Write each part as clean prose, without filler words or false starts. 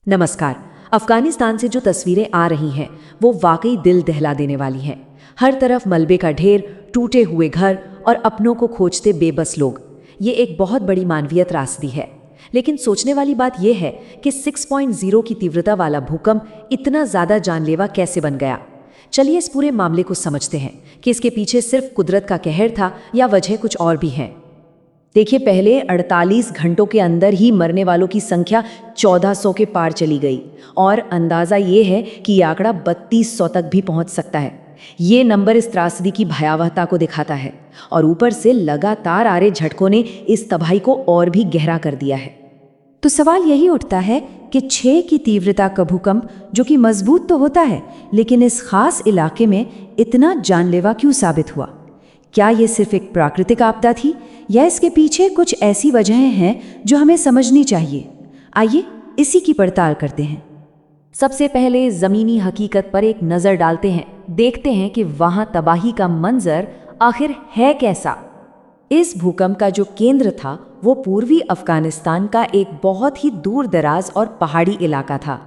नमस्कार। अफगानिस्तान से जो तस्वीरें आ रही हैं वो वाकई दिल दहला देने वाली हैं। हर तरफ मलबे का ढेर, टूटे हुए घर और अपनों को खोजते बेबस लोग। ये एक बहुत बड़ी मानवीय त्रासदी है। लेकिन सोचने वाली बात यह है कि 6.0 की तीव्रता वाला भूकंप इतना ज़्यादा जानलेवा कैसे बन गया। चलिए इस पूरे मामले को समझते हैं कि इसके पीछे सिर्फ कुदरत का कहर था या वजह कुछ और भी है। देखिए, पहले 48 घंटों के अंदर ही मरने वालों की संख्या 1400 के पार चली गई और अंदाज़ा ये है कि ये आंकड़ा 3200 तक भी पहुंच सकता है। ये नंबर इस त्रासदी की भयावहता को दिखाता है और ऊपर से लगातार आ रहे झटकों ने इस तबाही को और भी गहरा कर दिया है। तो सवाल यही उठता है कि 6 की तीव्रता का भूकंप, जो कि मजबूत तो होता है, लेकिन इस खास इलाके में इतना जानलेवा क्यों साबित हुआ? क्या ये सिर्फ एक प्राकृतिक आपदा थी या इसके पीछे कुछ ऐसी वजहें हैं जो हमें समझनी चाहिए? आइए इसी की पड़ताल करते हैं। सबसे पहले ज़मीनी हकीकत पर एक नज़र डालते हैं, देखते हैं कि वहाँ तबाही का मंजर आखिर है कैसा। इस भूकंप का जो केंद्र था वो पूर्वी अफगानिस्तान का एक बहुत ही दूर दराज और पहाड़ी इलाका था।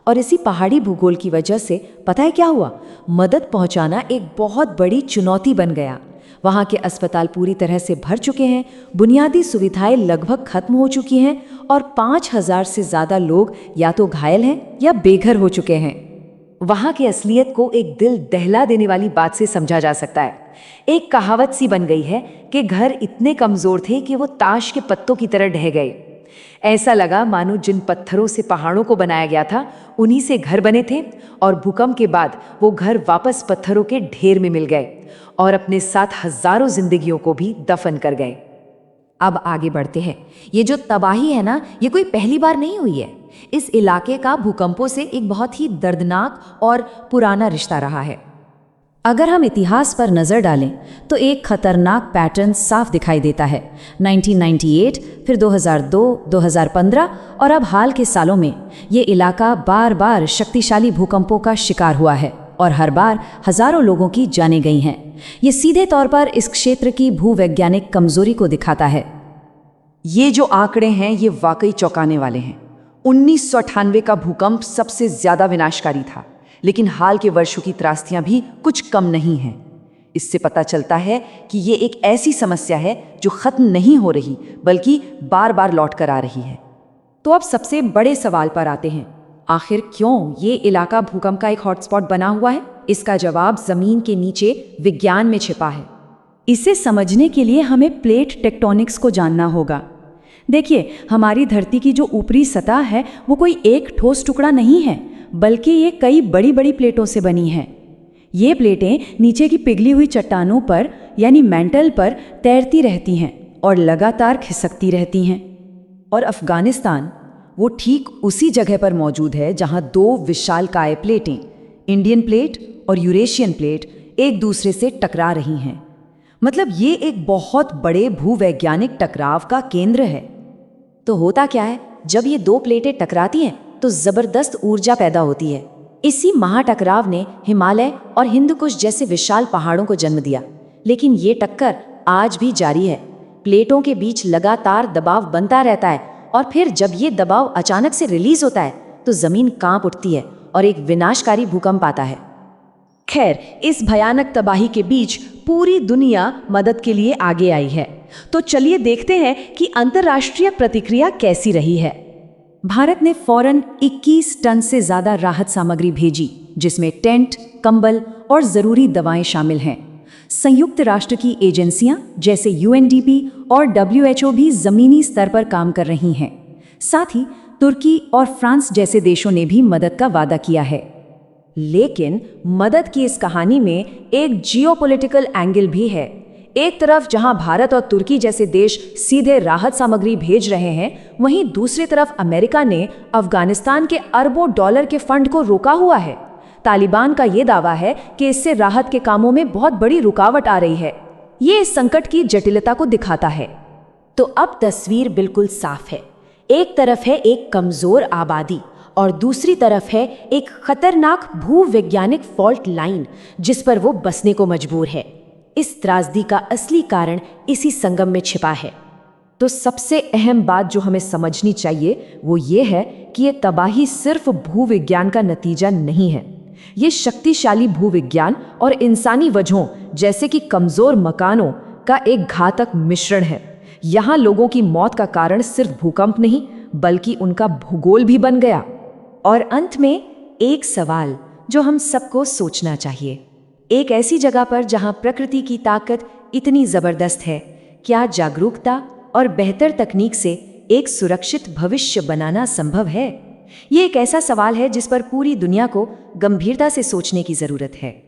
और इसी पहाड़ी भूगोल की वजह से पता है क्या हुआ? मदद पहुंचाना एक बहुत बड़ी चुनौती बन गया। वहाँ के अस्पताल पूरी तरह से भर चुके हैं, बुनियादी सुविधाएं लगभग खत्म हो चुकी हैं और 5000 से ज़्यादा लोग या तो घायल हैं या बेघर हो चुके हैं। वहाँ की असलियत को एक दिल दहला देने वाली बात से समझा जा सकता है। एक कहावत सी बन गई है कि घर इतने कमज़ोर थे कि वो ताश के पत्तों की तरह ढह गए। ऐसा लगा मानो जिन पत्थरों से पहाड़ों को बनाया गया था उन्हीं से घर बने थे और भूकंप के बाद वो घर वापस पत्थरों के ढेर में मिल गए और अपने साथ हजारों जिंदगियों को भी दफन कर गए। अब आगे बढ़ते हैं। ये जो तबाही है ना, ये कोई पहली बार नहीं हुई है। इस इलाके का भूकंपों से एक बहुत ही दर्दनाक और पुराना रिश्ता रहा है। अगर हम इतिहास पर नज़र डालें तो एक खतरनाक पैटर्न साफ दिखाई देता है। 1998, फिर 2002, 2015 और अब हाल के सालों में ये इलाका बार बार शक्तिशाली भूकंपों का शिकार हुआ है और हर बार हजारों लोगों की जानें गई हैं। ये सीधे तौर पर इस क्षेत्र की भूवैज्ञानिक कमजोरी को दिखाता है। ये जो आंकड़े हैं ये वाकई चौंकाने वाले हैं। 1998 का भूकंप सबसे ज्यादा विनाशकारी था, लेकिन हाल के वर्षों की त्रासदियां भी कुछ कम नहीं हैं। इससे पता चलता है कि ये एक ऐसी समस्या है जो खत्म नहीं हो रही बल्कि बार बार लौट कर आ रही है। तो अब सबसे बड़े सवाल पर आते हैं, आखिर क्यों ये इलाका भूकंप का एक हॉटस्पॉट बना हुआ है? इसका जवाब जमीन के नीचे विज्ञान में छिपा है। इसे समझने के लिए हमें प्लेट टेक्टोनिक्स को जानना होगा। देखिए, हमारी धरती की जो ऊपरी सतह है वो कोई एक ठोस टुकड़ा नहीं है, बल्कि ये कई बड़ी बड़ी प्लेटों से बनी है। ये प्लेटें नीचे की पिघली हुई चट्टानों पर यानी मैंटल पर तैरती रहती हैं और लगातार खिसकती रहती हैं। और अफगानिस्तान वो ठीक उसी जगह पर मौजूद है जहां दो विशालकाय प्लेटें, इंडियन प्लेट और यूरेशियन प्लेट, एक दूसरे से टकरा रही हैं। मतलब ये एक बहुत बड़े भूवैज्ञानिक टकराव का केंद्र है। तो होता क्या है, जब ये दो प्लेटें टकराती हैं तो जबरदस्त ऊर्जा पैदा होती है। इसी महाटकराव ने हिमालय और हिंदुकुश जैसे विशाल पहाड़ों को जन्म दिया। लेकिन ये टक्कर आज भी जारी है। प्लेटों के बीच लगातार दबाव बनता रहता है और फिर जब ये दबाव अचानक से रिलीज होता है तो जमीन कांप उठती है और एक विनाशकारी भूकंप आता है। खैर, इस भयानक तबाही के बीच पूरी दुनिया मदद के लिए आगे आई है। तो चलिए देखते हैं कि अंतर्राष्ट्रीय प्रतिक्रिया कैसी रही है। भारत ने फौरन 21 टन से ज्यादा राहत सामग्री भेजी, जिसमें टेंट, कंबल और जरूरी दवाएं शामिल हैं। संयुक्त राष्ट्र की एजेंसियां जैसे UNDP और WHO भी जमीनी स्तर पर काम कर रही हैं। साथ ही तुर्की और फ्रांस जैसे देशों ने भी मदद का वादा किया है। लेकिन मदद की इस कहानी में एक जियोपॉलिटिकल एंगल भी है। एक तरफ जहां भारत और तुर्की जैसे देश सीधे राहत सामग्री भेज रहे हैं, वहीं दूसरी तरफ अमेरिका ने अफगानिस्तान के अरबों डॉलर के फंड को रोका हुआ है। तालिबान का ये दावा है कि इससे राहत के कामों में बहुत बड़ी रुकावट आ रही है। ये इस संकट की जटिलता को दिखाता है। तो अब तस्वीर बिल्कुल साफ है। एक तरफ है एक कमजोर आबादी और दूसरी तरफ है एक खतरनाक भूवैज्ञानिक फॉल्ट लाइन जिस पर वो बसने को मजबूर है। इस त्रासदी का असली कारण इसी संगम में छिपा है। तो सबसे अहम बात जो हमें समझनी चाहिए वो ये है कि ये तबाही सिर्फ भूविज्ञान का नतीजा नहीं है। ये शक्तिशाली भूविज्ञान और इंसानी वजहों जैसे कि कमजोर मकानों का एक घातक मिश्रण है। यहाँ लोगों की मौत का कारण सिर्फ भूकंप नहीं बल्कि उनका भूगोल भी बन गया। और अंत में एक सवाल जो हम सबको सोचना चाहिए, एक ऐसी जगह पर जहां प्रकृति की ताकत इतनी जबरदस्त है, क्या जागरूकता और बेहतर तकनीक से एक सुरक्षित भविष्य बनाना संभव है? ये एक ऐसा सवाल है जिस पर पूरी दुनिया को गंभीरता से सोचने की जरूरत है।